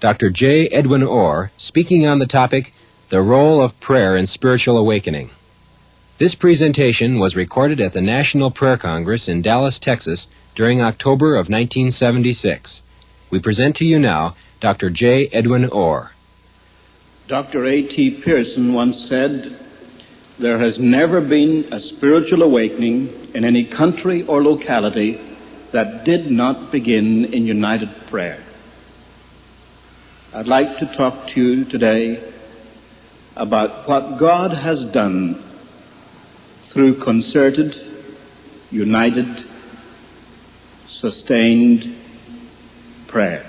Dr. J. Edwin Orr, speaking on the topic, The Role of Prayer in Spiritual Awakening. This presentation was recorded at the National Prayer Congress in Dallas, Texas, during October of 1976. We present to you now Dr. J. Edwin Orr. Dr. A.T. Pearson once said, "There has never been a spiritual awakening in any country or locality that did not begin in united prayer." I'd like to talk to you today about what God has done through concerted, united, sustained prayer.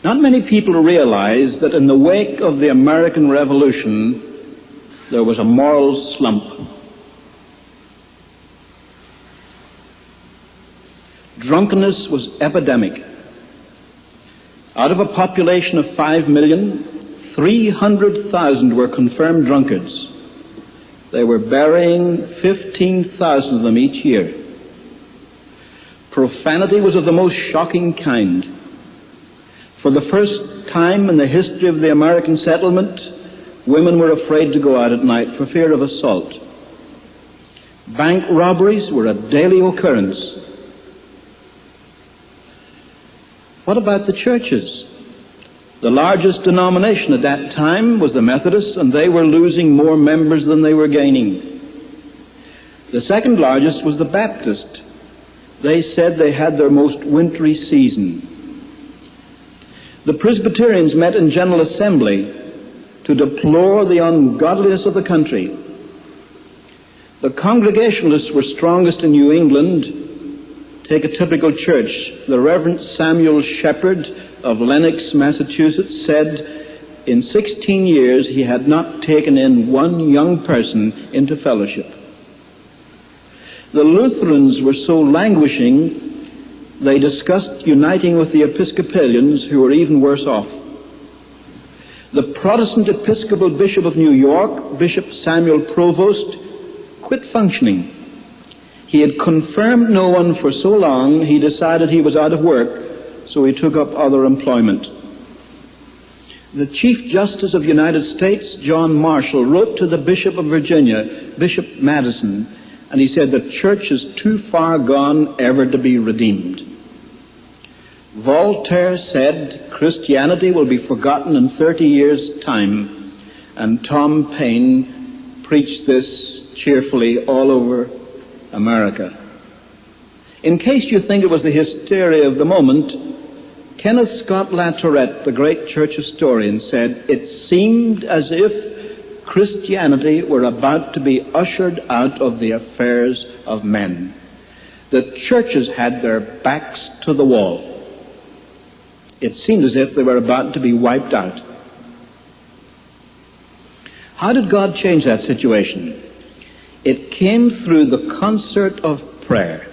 Not many people realize that in the wake of the American Revolution, there was a moral slump. Drunkenness was epidemic. Out of a population of 5 million, 300,000 were confirmed drunkards. They were burying 15,000 of them each year. Profanity was of the most shocking kind. For the first time in the history of the American settlement, women were afraid to go out at night for fear of assault. Bank robberies were a daily occurrence. What about the churches? The largest denomination at that time was the Methodist, and they were losing more members than they were gaining. The second largest was the Baptist. They said they had their most wintry season. The Presbyterians met in General Assembly to deplore the ungodliness of the country. The Congregationalists were strongest in New England. Take a typical church. The Reverend Samuel Shepherd of Lenox, Massachusetts, said in 16 years he had not taken in one young person into fellowship. The Lutherans were so languishing, they discussed uniting with the Episcopalians, who were even worse off. The Protestant Episcopal Bishop of New York, Bishop Samuel Provost, quit functioning. He had confirmed no one for so long, he decided he was out of work, so he took up other employment. The Chief Justice of the United States, John Marshall, wrote to the Bishop of Virginia, Bishop Madison, and he said, "The church is too far gone ever to be redeemed." Voltaire said, "Christianity will be forgotten in 30 years' time," and Tom Paine preached this cheerfully all over America. In case you think it was the hysteria of the moment, Kenneth Scott Latourette, the great church historian, said, "It seemed as if Christianity were about to be ushered out of the affairs of men. The churches had their backs to the wall. It seemed as if they were about to be wiped out." How did God change that situation? It came through the concert of prayer.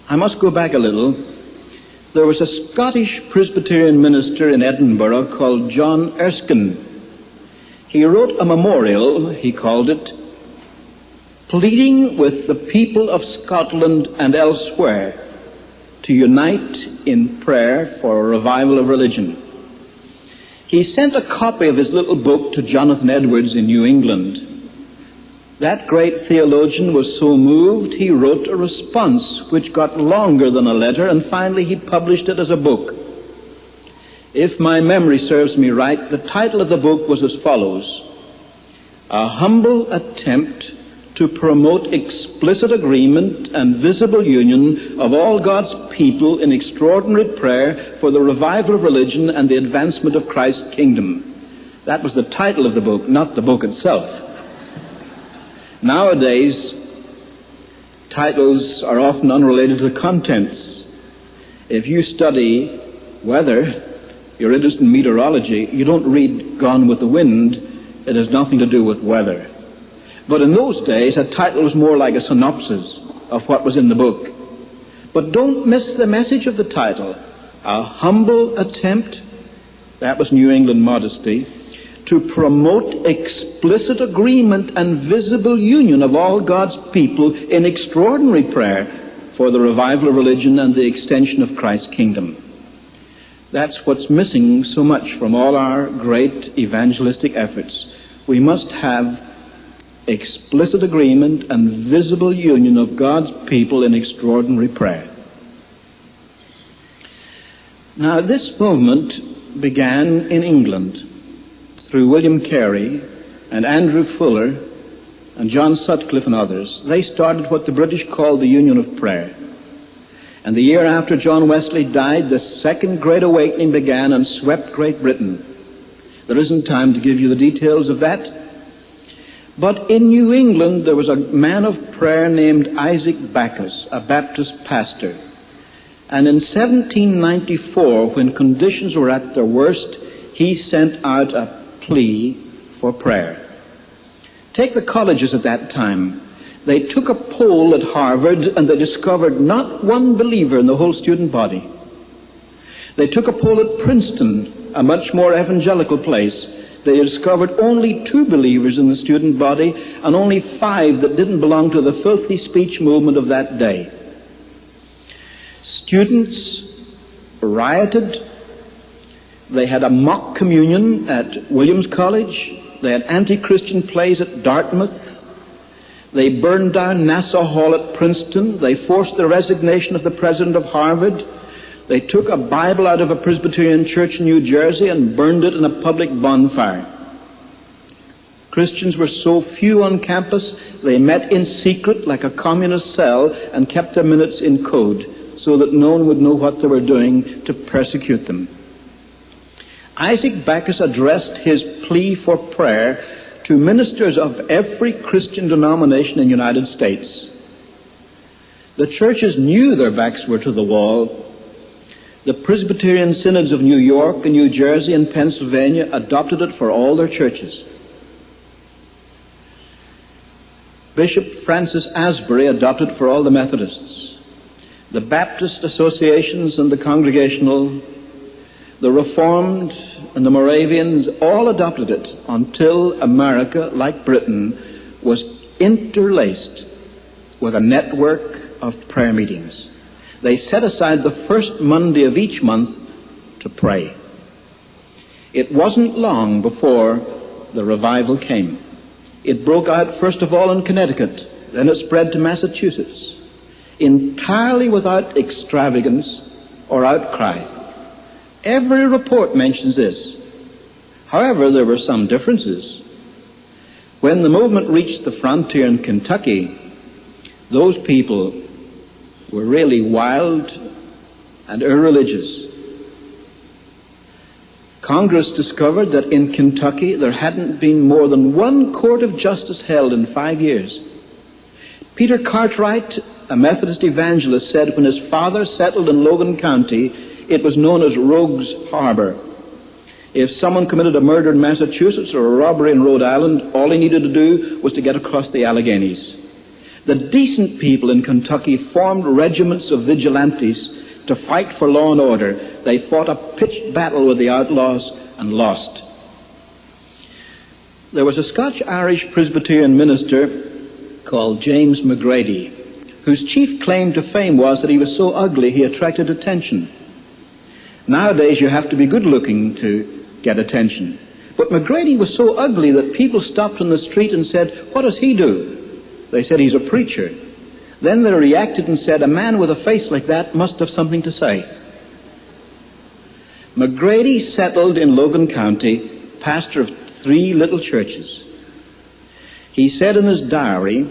I must go back a little. There was a Scottish Presbyterian minister in Edinburgh called John Erskine. He wrote a memorial, he called it, pleading with the people of Scotland and elsewhere to unite in prayer for a revival of religion. He sent a copy of his little book to Jonathan Edwards in New England. That great theologian was so moved, he wrote a response which got longer than a letter, and finally he published it as a book. If my memory serves me right, the title of the book was as follows: "A Humble Attempt to Promote Explicit Agreement and Visible Union of All God's People in Extraordinary Prayer for the Revival of Religion and the Advancement of Christ's Kingdom." That was the title of the book, not the book itself. Nowadays, titles are often unrelated to the contents. If you study weather, you're interested in meteorology, you don't read Gone with the Wind. It has nothing to do with weather. But in those days, a title was more like a synopsis of what was in the book. But don't miss the message of the title. A humble attempt, that was New England modesty, to promote explicit agreement and visible union of all God's people in extraordinary prayer for the revival of religion and the extension of Christ's kingdom. That's what's missing so much from all our great evangelistic efforts. We must have explicit agreement and visible union of God's people in extraordinary prayer. Now, this movement began in England through William Carey and Andrew Fuller and John Sutcliffe and others. They started what the British called the Union of Prayer. And the year after John Wesley died, the Second Great Awakening began and swept Great Britain. There isn't time to give you the details of that. But in New England, there was a man of prayer named Isaac Backus, a Baptist pastor. And in 1794, when conditions were at their worst, he sent out a plea for prayer. Take the colleges at that time. They took a poll at Harvard and they discovered not one believer in the whole student body. They took a poll at Princeton, a much more evangelical place. They discovered only 2 believers in the student body and only 5 that didn't belong to the filthy speech movement of that day. Students rioted. They had a mock communion at Williams College. They had anti-Christian plays at Dartmouth. They burned down Nassau Hall at Princeton. They forced the resignation of the president of Harvard. They took a Bible out of a Presbyterian church in New Jersey and burned it in a public bonfire. Christians were so few on campus, they met in secret like a communist cell and kept their minutes in code so that no one would know what they were doing to persecute them. Isaac Backus addressed his plea for prayer to ministers of every Christian denomination in the United States. The churches knew their backs were to the wall. The Presbyterian synods of New York and New Jersey and Pennsylvania adopted it for all their churches. Bishop Francis Asbury adopted it for all the Methodists. The Baptist associations and the Congregational, the Reformed and the Moravians all adopted it until America, like Britain, was interlaced with a network of prayer meetings. They set aside the first Monday of each month to pray. It wasn't long before the revival came. It broke out first of all in Connecticut, then it spread to Massachusetts, entirely without extravagance or outcry. Every report mentions this. However, there were some differences. When the movement reached the frontier in Kentucky, those people were really wild and irreligious. Congress discovered that in Kentucky there hadn't been more than 1 court of justice held in 5 years. Peter Cartwright, a Methodist evangelist, said when his father settled in Logan County, it was known as Rogues Harbor. If someone committed a murder in Massachusetts or a robbery in Rhode Island, all he needed to do was to get across the Alleghenies. The decent people in Kentucky formed regiments of vigilantes to fight for law and order. They fought a pitched battle with the outlaws and lost. There was a Scotch-Irish Presbyterian minister called James McGrady, whose chief claim to fame was that he was so ugly he attracted attention. Nowadays you have to be good-looking to get attention. But McGrady was so ugly that people stopped on the street and said, "What does he do?" They said, "He's a preacher." Then they reacted and said, "A man with a face like that must have something to say." McGrady settled in Logan County, pastor of 3 little churches. He said in his diary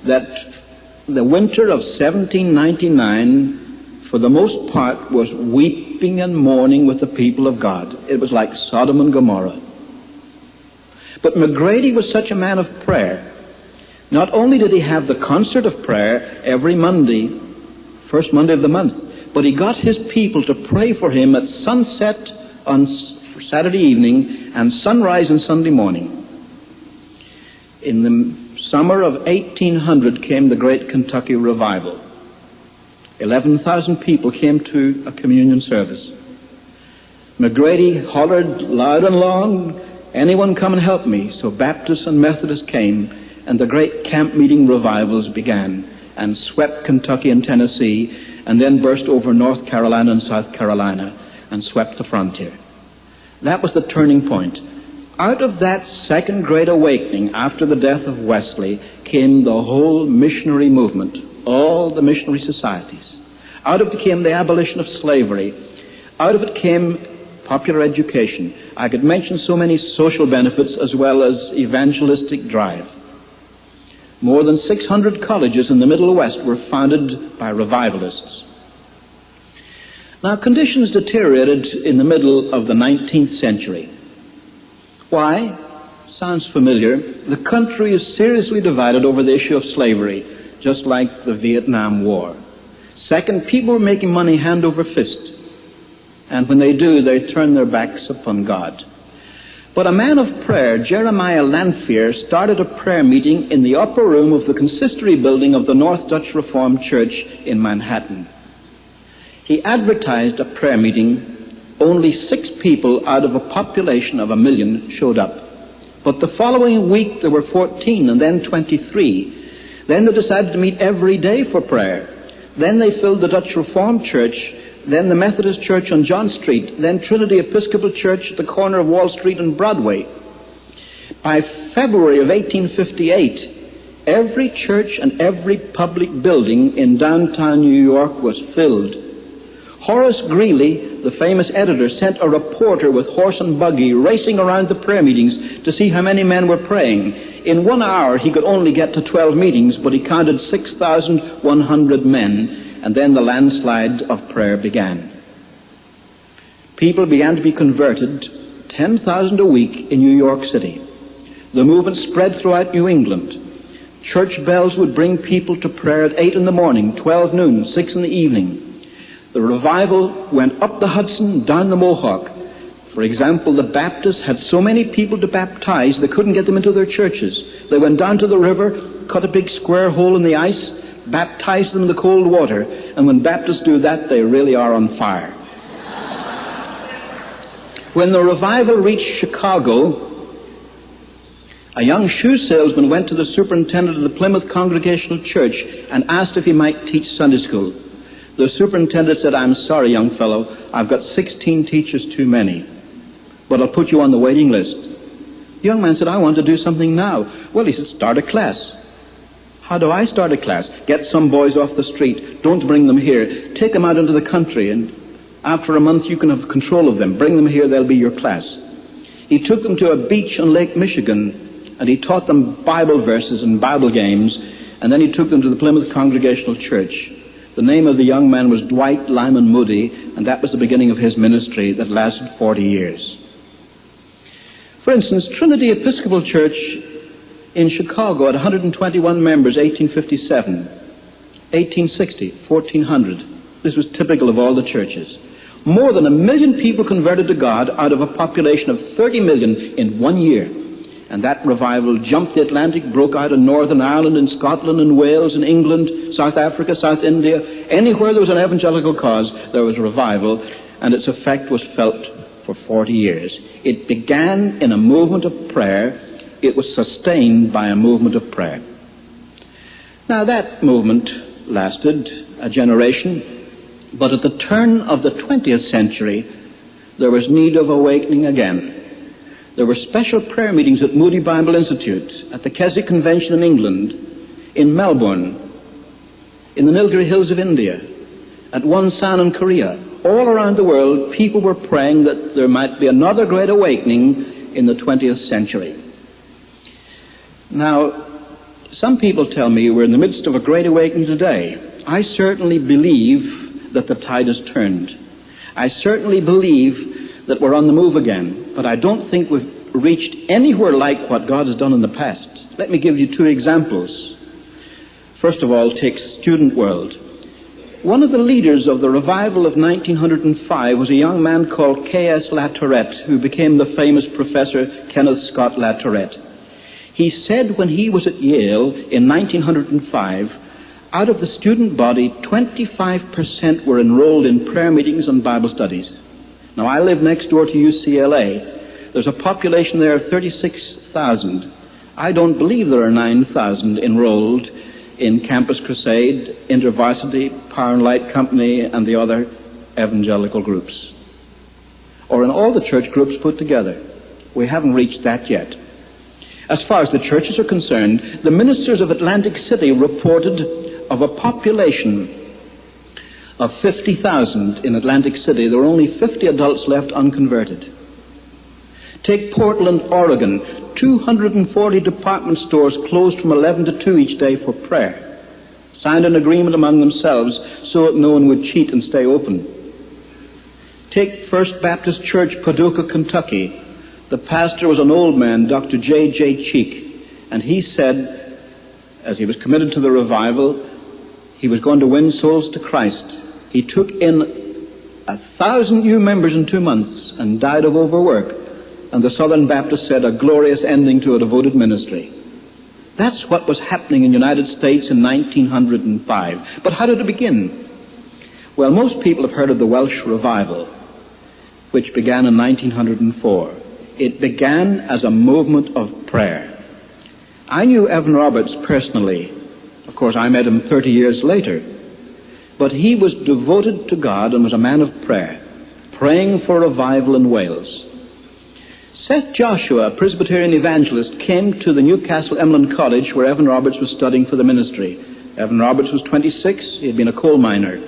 that the winter of 1799, for the most part, was weeping and mourning with the people of God. It was like Sodom and Gomorrah. But McGrady was such a man of prayer. Not only did he have the concert of prayer every Monday, first Monday of the month, but he got his people to pray for him at sunset on Saturday evening and sunrise on Sunday morning. In the summer of 1800 came the great Kentucky revival. 11,000 people came to a communion service. McGrady hollered loud and long, "Anyone come and help me?" So Baptists and Methodists came, and the great camp meeting revivals began and swept Kentucky and Tennessee and then burst over North Carolina and South Carolina. and swept the frontier. That was the turning point. Out of that second great awakening after the death of Wesley came the whole missionary movement, all the missionary societies. Out of it came the abolition of slavery. Out of it came popular education. I could mention so many social benefits as well as evangelistic drive. More than 600 colleges in the Middle West were founded by revivalists. Now, conditions deteriorated in the middle of the 19th century. Why? Sounds familiar. The country is seriously divided over the issue of slavery, just like the Vietnam War. Second, people were making money hand over fist. And when they do, they turn their backs upon God. But a man of prayer, Jeremiah Lanphier, started a prayer meeting in the upper room of the consistory building of the North Dutch Reformed Church in Manhattan. He advertised a prayer meeting. Only 6 people out of a population of 1 million showed up. But the following week there were 14 and then 23. Then they decided to meet every day for prayer. Then they filled the Dutch Reformed Church, then the Methodist Church on John Street, then Trinity Episcopal Church at the corner of Wall Street and Broadway. By February of 1858, every church and every public building in downtown New York was filled. Horace Greeley, the famous editor, sent a reporter with horse and buggy racing around the prayer meetings to see how many men were praying. In 1 hour, he could only get to 12 meetings, but he counted 6,100 men, and then the landslide of prayer began. People began to be converted, 10,000 a week in New York City. The movement spread throughout New England. Church bells would bring people to prayer at 8 in the morning, 12 noon, 6 in the evening. The revival went up the Hudson, down the Mohawk. For example, the Baptists had so many people to baptize, they couldn't get them into their churches. They went down to the river, cut a big square hole in the ice, baptized them in the cold water, and when Baptists do that, they really are on fire. When the revival reached Chicago, a young shoe salesman went to the superintendent of the Plymouth Congregational Church and asked if he might teach Sunday school. The superintendent said, "I'm sorry, young fellow, I've got 16 teachers too many, but I'll put you on the waiting list." The young man said, "I want to do something now." Well, he said, "Start a class." "How do I start a class?" "Get some boys off the street. Don't bring them here. Take them out into the country, and after a month you can have control of them. Bring them here, they'll be your class." He took them to a beach on Lake Michigan, and he taught them Bible verses and Bible games, and then he took them to the Plymouth Congregational Church. The name of the young man was Dwight Lyman Moody, and that was the beginning of his ministry that lasted 40 years. For instance, Trinity Episcopal Church in Chicago had 121 members, 1857. 1860, 1,400. This was typical of all the churches. More than 1 million people converted to God out of a population of 30 million in 1 year. And that revival jumped the Atlantic, broke out in Northern Ireland, in Scotland, in Wales, in England, South Africa, South India. Anywhere there was an evangelical cause, there was revival, and its effect was felt for 40 years. It began in a movement of prayer. It was sustained by a movement of prayer. Now that movement lasted a generation, but at the turn of the 20th century, there was need of awakening again. There were special prayer meetings at Moody Bible Institute, at the Keswick Convention in England, in Melbourne, in the Nilgiri Hills of India, at Wonsan in Korea. All around the world, people were praying that there might be another great awakening in the 20th century. Now, some people tell me we're in the midst of a great awakening today. I certainly believe that the tide has turned. I certainly believe that we're on the move again, but I don't think we've reached anywhere like what God has done in the past. Let me give you 2 examples. First of all, take student world. One of the leaders of the revival of 1905 was a young man called K.S. Latourette, who became the famous Professor Kenneth Scott Latourette. He said when he was at Yale in 1905, out of the student body, 25% were enrolled in prayer meetings and Bible studies. Now, I live next door to UCLA. There's a population there of 36,000. I don't believe there are 9,000 enrolled in Campus Crusade, InterVarsity, Power and Light Company, and the other evangelical groups. or in all the church groups put together. We haven't reached that yet. As far as the churches are concerned, the ministers of Atlantic City reported of a population of 50,000 in Atlantic City. There were only 50 adults left unconverted. Take Portland, Oregon. 240 department stores closed from 11 to 2 each day for prayer. Signed an agreement among themselves so that no one would cheat and stay open. Take First Baptist Church, Paducah, Kentucky. The pastor was an old man, Dr. J.J. Cheek, and he said, as he was committed to the revival, he was going to win souls to Christ. He took in 1,000 new members in 2 months and died of overwork. And the Southern Baptist said, a glorious ending to a devoted ministry. That's what was happening in the United States in 1905. But how did it begin? Well, most people have heard of the Welsh Revival, which began in 1904. It began as a movement of prayer. I knew Evan Roberts personally. Of course, I met him 30 years later. But he was devoted to God and was a man of prayer, praying for revival in Wales. Seth Joshua, a Presbyterian evangelist, came to the Newcastle Emlyn College where Evan Roberts was studying for the ministry. Evan Roberts was 26. He had been a coal miner.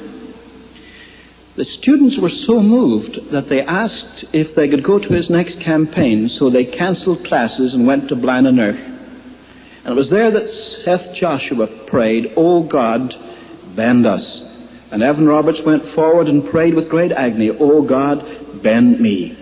The students were so moved that they asked if they could go to his next campaign, so they cancelled classes and went to Blaenanurch. And it was there that Seth Joshua prayed, "O God, bend us." And Evan Roberts went forward and prayed with great agony, "O God, bend me."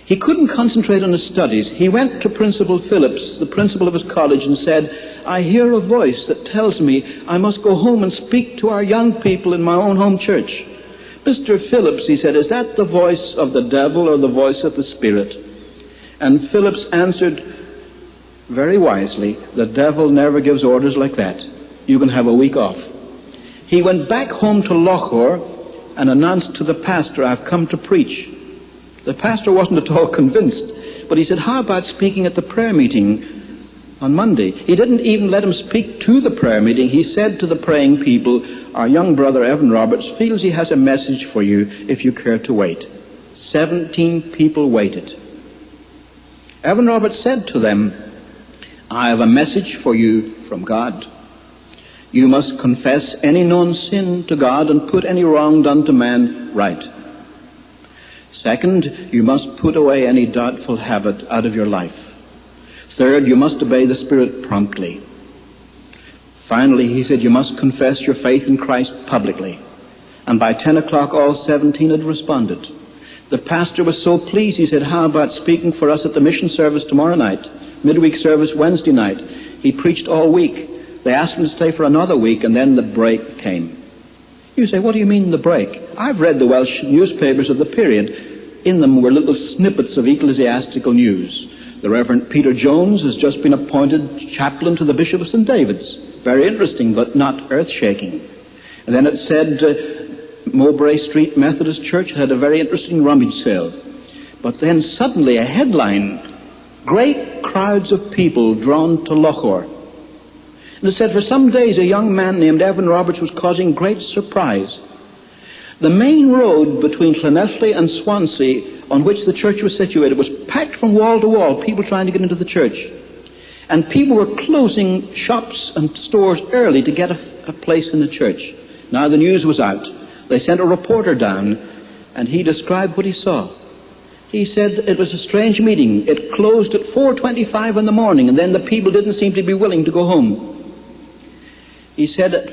He couldn't concentrate on his studies. He went to Principal Phillips, the principal of his college, and said, "I hear a voice that tells me I must go home and speak to our young people in my own home church." "Mr. Phillips," he said, "is that the voice of the devil or the voice of the Spirit?" And Phillips answered very wisely, "The devil never gives orders like that. You can have a week off." He went back home to Lochor and announced to the pastor, "I've come to preach." The pastor wasn't at all convinced, but he said, "How about speaking at the prayer meeting on Monday?" He didn't even let him speak to the prayer meeting. He said to the praying people, "Our young brother Evan Roberts feels he has a message for you if you care to wait." 17 people waited. Evan Roberts said to them, "I have a message for you from God. You must confess any known sin to God and put any wrong done to man right. Second, you must put away any doubtful habit out of your life. Third, you must obey the Spirit promptly. Finally, he said, you must confess your faith in Christ publicly." And by 10 o'clock, all 17 had responded. The pastor was so pleased, he said, "How about speaking for us at the mission service tomorrow night, midweek service Wednesday night?" He preached all week. They asked him to stay for another week, and then the break came. You say, what do you mean the break? I've read the Welsh newspapers of the period. In them were little snippets of ecclesiastical news. The Reverend Peter Jones has just been appointed chaplain to the Bishop of St. David's. Very interesting, but not earth-shaking. And then it said Mowbray Street Methodist Church had a very interesting rummage sale. But then suddenly a headline, "Great crowds of people drawn to Lochor." And it said for some days a young man named Evan Roberts was causing great surprise. The main road between Llanelli and Swansea, on which the church was situated, was packed from wall to wall, people trying to get into the church. And people were closing shops and stores early to get a place in the church. Now the news was out. They sent a reporter down, and he described what he saw. He said it was a strange meeting. It closed at 4:25 in the morning, and then the people didn't seem to be willing to go home. He said that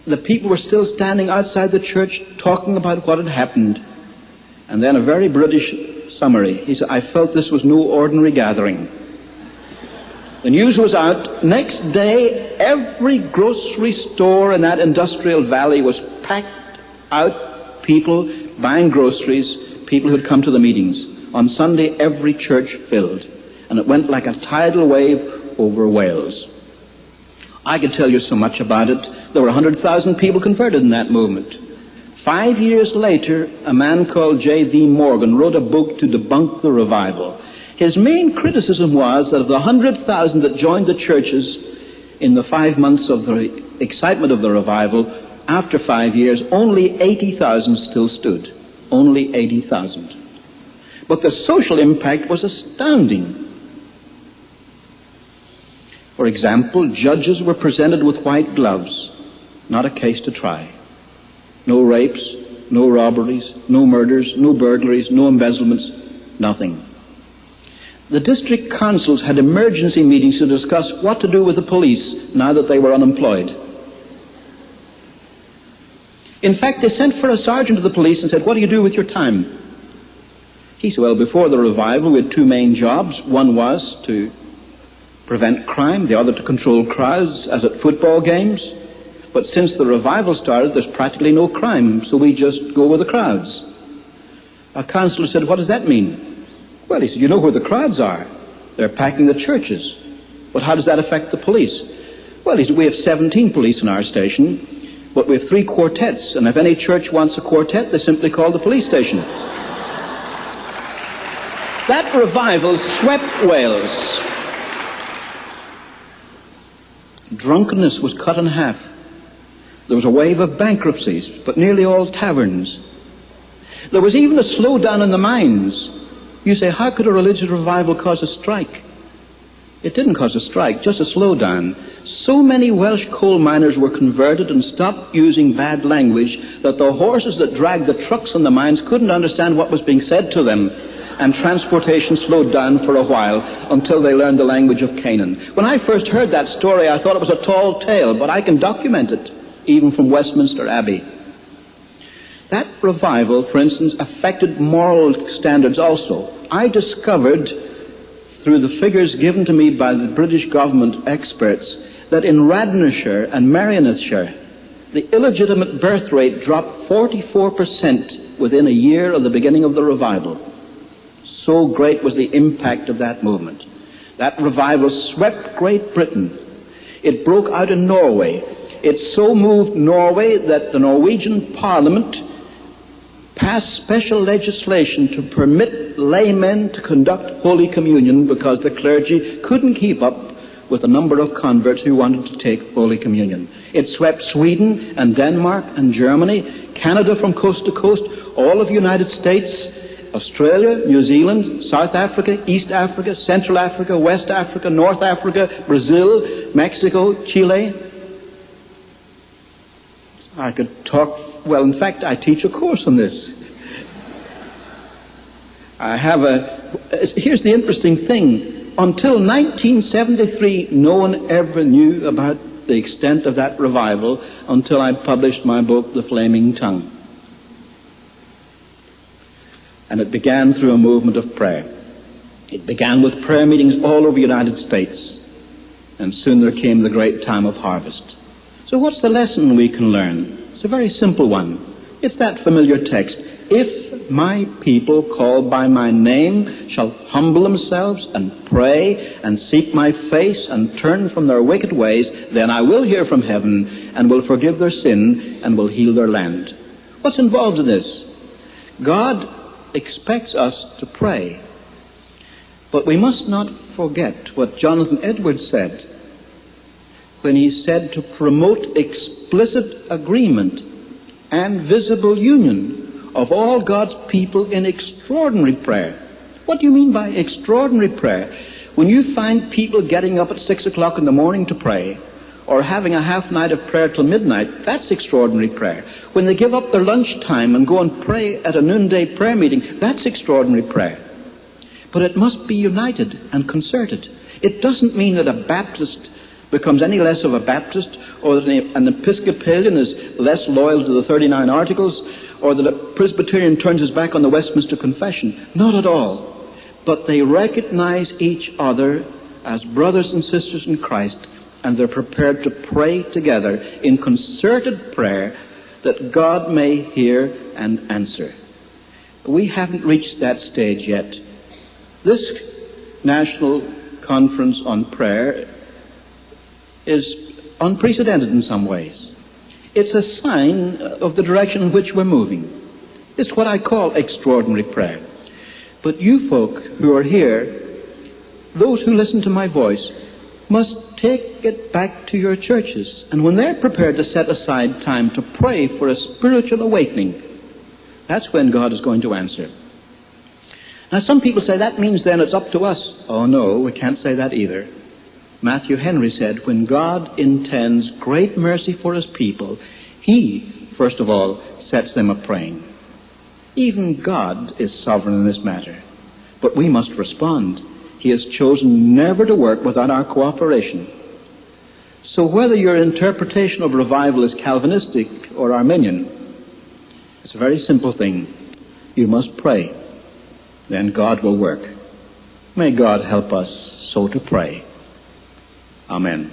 the people were still standing outside the church talking about what had happened. And then a very British summary. He said, "I felt this was no ordinary gathering." The news was out. Next day, every grocery store in that industrial valley was packed out. People buying groceries, people who had come to the meetings. On Sunday, every church filled. And it went like a tidal wave over Wales. I could tell you so much about it. There were 100,000 people converted in that movement. 5 years later, a man called J.V. Morgan wrote a book to debunk the revival. His main criticism was that of the 100,000 that joined the churches in the 5 months of the excitement of the revival, after 5 years, only 80,000 still stood. Only 80,000. But the social impact was astounding. For example, judges were presented with white gloves, not a case to try. No rapes, no robberies, no murders, no burglaries, no embezzlements, nothing. The district councils had emergency meetings to discuss what to do with the police now that they were unemployed. In fact, they sent for a sergeant of the police and said, "What do you do with your time?" He said, "Well, before the revival, we had two main jobs. One was to prevent crime, the other to control crowds, as at football games. But since the revival started, there's practically no crime, so we just go with the crowds." A councillor said, "What does that mean?" Well, he said, "You know where the crowds are. They're packing the churches. But how does that affect the police?" Well, he said, "We have 17 police in our station, but we have 3 quartets, and if any church wants a quartet, they simply call the police station." That revival swept Wales. Drunkenness was cut in half. There was a wave of bankruptcies, but nearly all taverns. There was even a slowdown in the mines. You say, how could a religious revival cause a strike? It didn't cause a strike, just a slowdown. So many Welsh coal miners were converted and stopped using bad language that the horses that dragged the trucks in the mines couldn't understand what was being said to them. And transportation slowed down for a while until they learned the language of Canaan. When I first heard that story, I thought it was a tall tale, but I can document it, even from Westminster Abbey. That revival, for instance, affected moral standards also. I discovered, through the figures given to me by the British government experts, that in Radnorshire and Merionethshire, the illegitimate birth rate dropped 44% within a year of the beginning of the revival. So great was the impact of that movement. That revival swept Great Britain. It broke out in Norway. It so moved Norway that the Norwegian Parliament passed special legislation to permit laymen to conduct Holy Communion because the clergy couldn't keep up with the number of converts who wanted to take Holy Communion. It swept Sweden and Denmark and Germany, Canada from coast to coast, all of the United States, Australia, New Zealand, South Africa, East Africa, Central Africa, West Africa, North Africa, Brazil, Mexico, Chile. I could talk, well, in fact, I teach a course on this. Here's the interesting thing. Until 1973, no one ever knew about the extent of that revival until I published my book, The Flaming Tongue. And it began through a movement of prayer. It began with prayer meetings all over the United States. And soon there came the great time of harvest. So what's the lesson we can learn? It's a very simple one. It's that familiar text. If my people called by my name shall humble themselves and pray and seek my face and turn from their wicked ways, then I will hear from heaven and will forgive their sin and will heal their land. What's involved in this? God expects us to pray. But we must not forget what Jonathan Edwards said when he said to promote explicit agreement and visible union of all God's people in extraordinary prayer. What do you mean by extraordinary prayer? When you find people getting up at 6 o'clock in the morning to pray, or having a half night of prayer till midnight, that's extraordinary prayer. When they give up their lunchtime and go and pray at a noonday prayer meeting, that's extraordinary prayer. But it must be united and concerted. It doesn't mean that a Baptist becomes any less of a Baptist, or that an Episcopalian is less loyal to the 39 Articles, or that a Presbyterian turns his back on the Westminster Confession. Not at all. But they recognize each other as brothers and sisters in Christ, and they're prepared to pray together in concerted prayer that God may hear and answer. We haven't reached that stage yet. This National Conference on Prayer is unprecedented in some ways. It's a sign of the direction in which we're moving. It's what I call extraordinary prayer. But you folk who are here, those who listen to my voice, must take it back to your churches. And when they're prepared to set aside time to pray for a spiritual awakening, that's when God is going to answer. Now some people say that means then it's up to us. Oh no, we can't say that either. Matthew Henry said, when God intends great mercy for his people, he, first of all, sets them a-praying. Even God is sovereign in this matter. But we must respond. He has chosen never to work without our cooperation. So whether your interpretation of revival is Calvinistic or Arminian, it's a very simple thing. You must pray. Then God will work. May God help us so to pray. Amen.